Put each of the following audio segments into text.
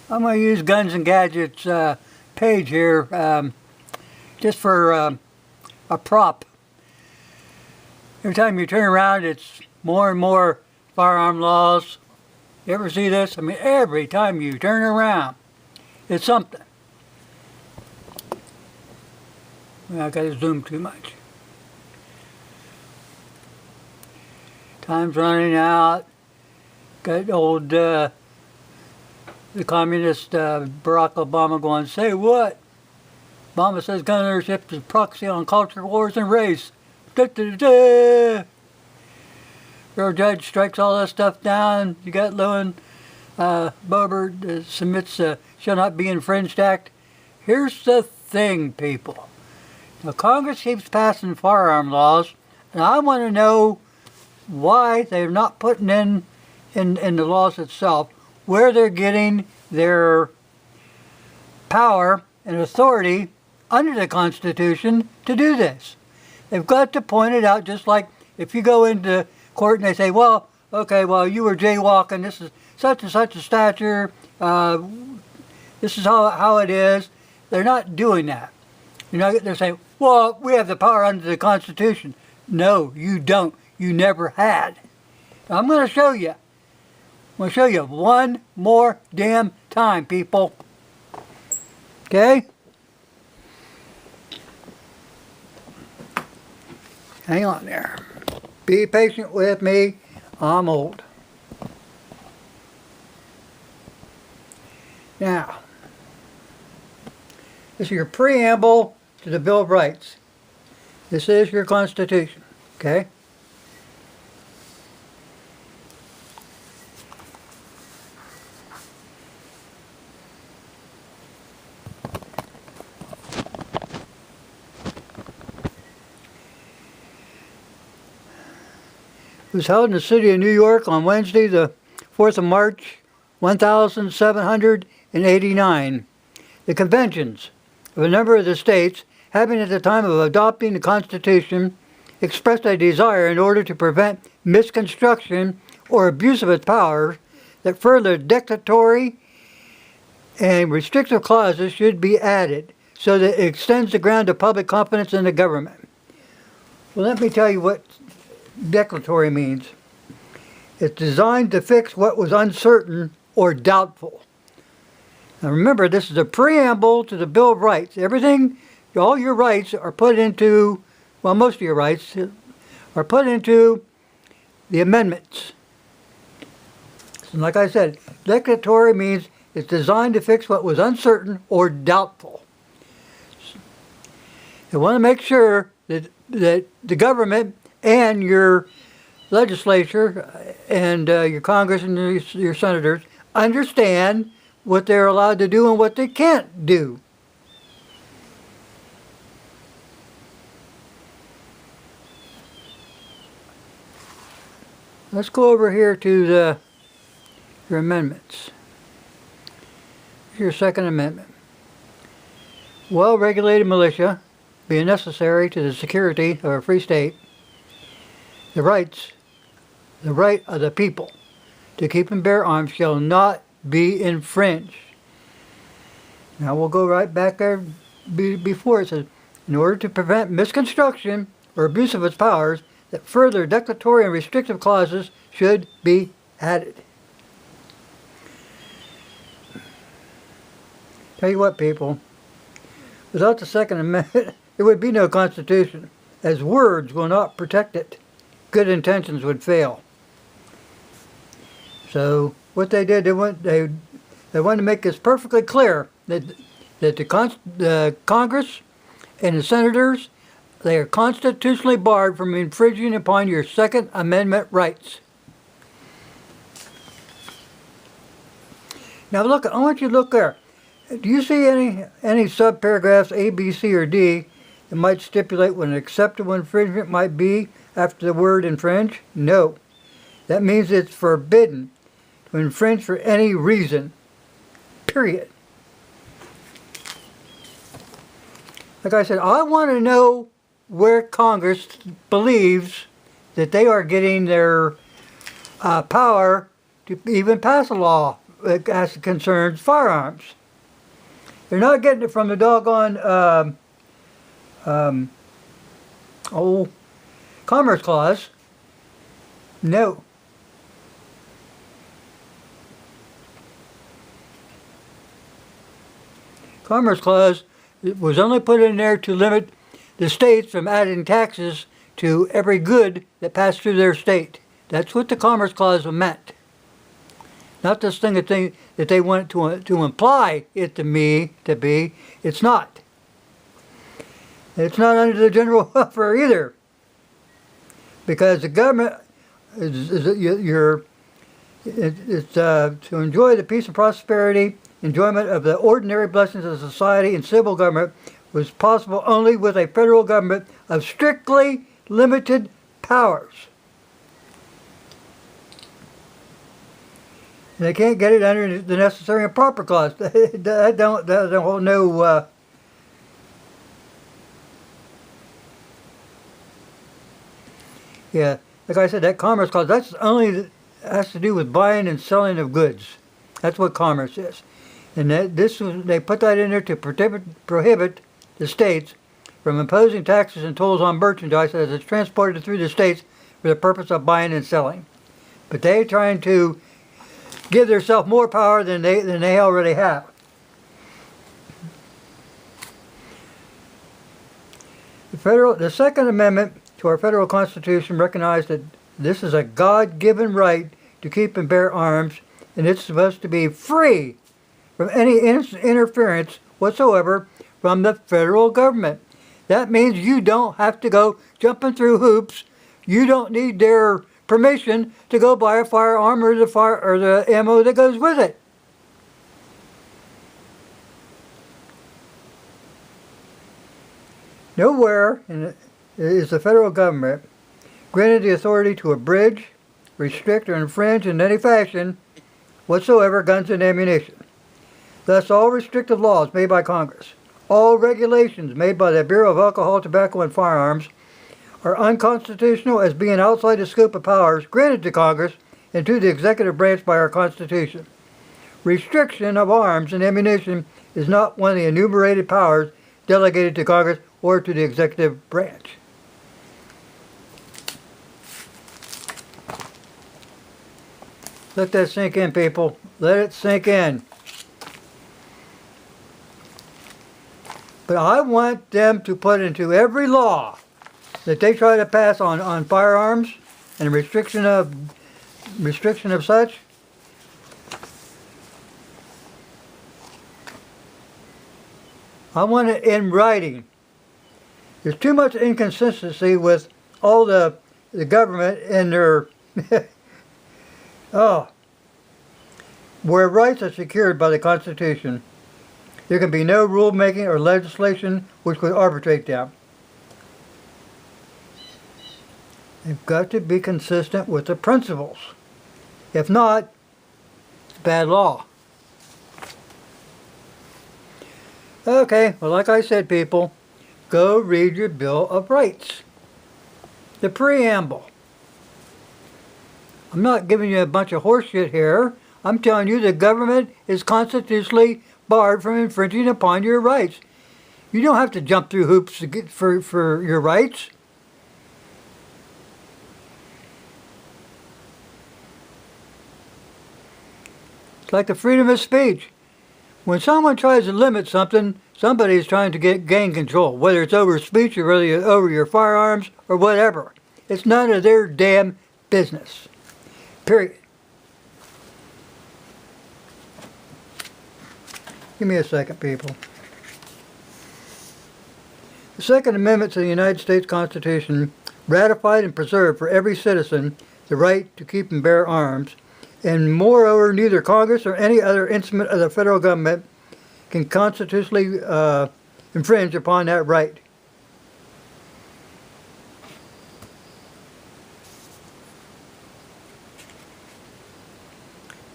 I'm going to use Guns and Gadgets page here just for a prop. Every time you turn around, it's more and more firearm laws. You ever see this? I mean, every time you turn around, it's something. Well, I got to zoom too much. Time's running out. Got old the communist Barack Obama going, say what? Obama says gun ownership is proxy on culture wars and race. Da, da, da, da. Federal judge strikes all that stuff down. You got Lewin Boebert submits shall not be infringed act. Here's the thing, people. Now, Congress keeps passing firearm laws, and I want to know why they're not putting in the laws itself where they're getting their power and authority under the Constitution to do this. They've got to point it out, just like if you go into court and they say, well, okay, well, you were jaywalking, this is such and such a stature, this is how it is. They're not doing that. You know, they're saying, well, we have the power under the Constitution. No, you don't. You never had. I'm going to show you. I'm going to show you one more damn time, people. Okay? Hang on there. Be patient with me. I'm old. Now, this is your preamble to the Bill of Rights. This is your Constitution. Okay? It was held in the city of New York on Wednesday, the 4th of March, 1789. The conventions of a number of the states, having at the time of adopting the Constitution, expressed a desire in order to prevent misconstruction or abuse of its powers that further dictatory and restrictive clauses should be added so that it extends the ground of public confidence in the government. Well, let me tell you what declaratory means. It's designed to fix what was uncertain or doubtful. Now remember, this is a preamble to the Bill of Rights. Everything, all your rights are put into, well, most of your rights are put into the amendments. And like I said, declaratory means it's designed to fix what was uncertain or doubtful. You want to make sure that the government and your legislature and your Congress and your senators understand what they're allowed to do and what they can't do. Let's go over here to your amendments. Your Second Amendment. Well-regulated militia, being necessary to the security of a free state, the right of the people to keep and bear arms shall not be infringed. Now we'll go right back there before it says, in order to prevent misconstruction or abuse of its powers, that further declaratory and restrictive clauses should be added. Tell you what, people, without the Second Amendment, there would be no Constitution, as words will not protect it. Good intentions would fail. So what they did, they wanted to make this perfectly clear that the Congress and the senators, they are constitutionally barred from infringing upon your Second Amendment rights. Now look, I want you to look there. Do you see any subparagraphs A, B, C, or D that might stipulate what an acceptable infringement might be after the word infringe? No. That means it's forbidden to infringe for any reason. Period. Like I said, I want to know where Congress believes that they are getting their power to even pass a law as it concerns firearms. They're not getting it from the doggone Commerce Clause. No. Commerce Clause was only put in there to limit the states from adding taxes to every good that passed through their state. That's what the Commerce Clause meant. Not this thing that they want to imply it to be. It's not. It's not under the general welfare either. Because the government is to enjoy the peace and prosperity, enjoyment of the ordinary blessings of society and civil government was possible only with a federal government of strictly limited powers. And they can't get it under the necessary and proper clause. That don't no. Yeah, like I said, that commerce clause, that's only has to do with buying and selling of goods. That's what commerce is. And they put that in there to prohibit the states from imposing taxes and tolls on merchandise as it's transported through the states for the purpose of buying and selling. But they're trying to give themselves more power than they already have. The Second Amendment to our federal Constitution recognized that this is a God-given right to keep and bear arms, and it's supposed to be free from any interference whatsoever from the federal government. That means you don't have to go jumping through hoops. You don't need their permission to go buy a firearm or the ammo that goes with it. Nowhere is the federal government granted the authority to abridge, restrict, or infringe in any fashion whatsoever guns and ammunition. Thus, all restrictive laws made by Congress, all regulations made by the Bureau of Alcohol, Tobacco, and Firearms are unconstitutional as being outside the scope of powers granted to Congress and to the executive branch by our Constitution. Restriction of arms and ammunition is not one of the enumerated powers delegated to Congress or to the executive branch. Let that sink in, people. Let it sink in. But I want them to put into every law that they try to pass on firearms and restriction of such. I want it in writing. There's too much inconsistency with all the government and their where rights are secured by the Constitution, there can be no rulemaking or legislation which would arbitrate them. They've got to be consistent with the principles. If not, it's bad law. Okay, well, like I said, people, go read your Bill of Rights. The preamble. I'm not giving you a bunch of horseshit here. I'm telling you the government is constitutionally barred from infringing upon your rights. You don't have to jump through hoops to get for your rights. It's like the freedom of speech. When someone tries to limit something, somebody is trying to gain control, whether it's over speech or whether over your firearms or whatever. It's none of their damn business. Period. Give me a second, people. The Second Amendment to the United States Constitution ratified and preserved for every citizen the right to keep and bear arms, and moreover, neither Congress or any other instrument of the federal government can constitutionally infringe upon that right.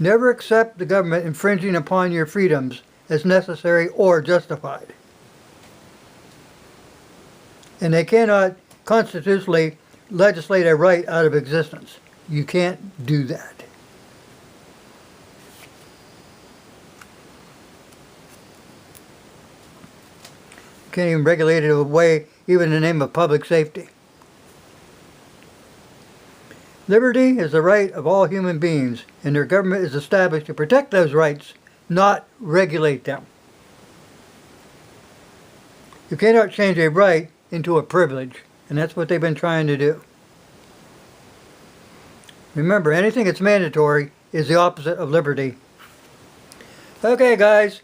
Never accept the government infringing upon your freedoms as necessary or justified. And they cannot constitutionally legislate a right out of existence. You can't do that. Can't even regulate it away, even in the name of public safety. Liberty is the right of all human beings, and their government is established to protect those rights, not regulate them. You cannot change a right into a privilege, and that's what they've been trying to do. Remember, anything that's mandatory is the opposite of liberty. Okay, guys.